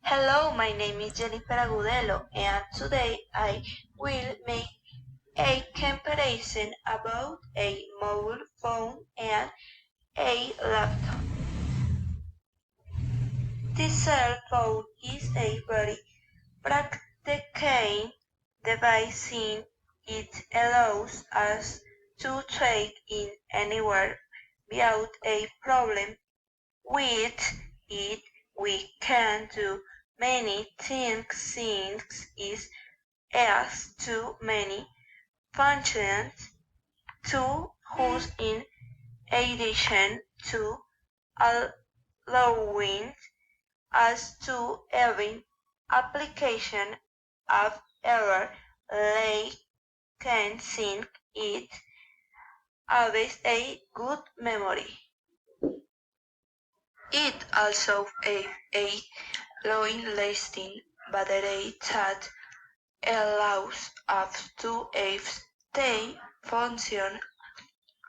Hello, my name is Jennyfer Agudelo, and today I will make a comparison about a mobile phone and a laptop. The cell phone is a very practical device since it allows us to track in anywhere without a problem. With it, we can do many things since it has too many functions to use in addition to allowing us to having application of error like can sync it always a good memory. It also has a long-lasting battery that allows up to a stay function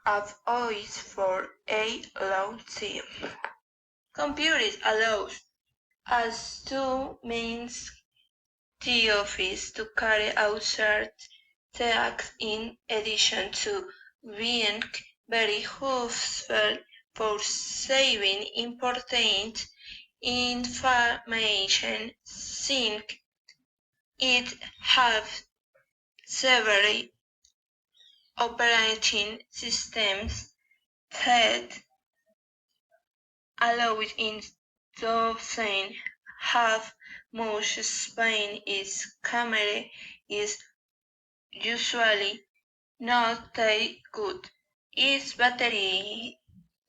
of OS for a long time. Computers allows us to manage the office to carry out certain tasks in addition to being very useful for saving important information since it has several operating systems that allow it in doesn't have much space. Its camera is usually not that good. Its battery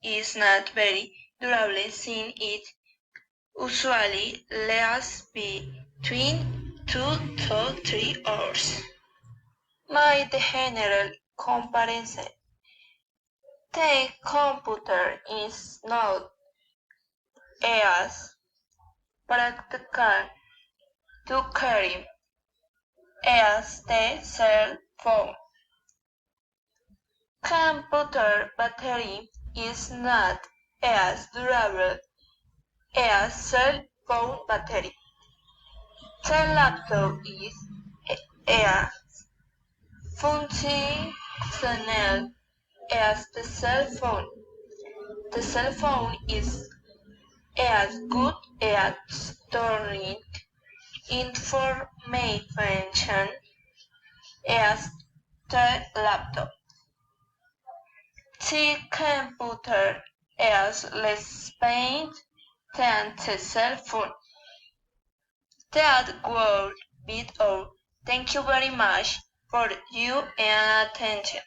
is not very durable since it usually lasts between 2 to 3 hours. My general comparison. The computer is not as practical to carry as the cell phone. Computer battery is not as durable as cell phone battery. The laptop is as functional as the cell phone. The cell phone is as good at storing information as the laptop. The computer has less space than the cell phone. That would be all. Thank you very much for your attention.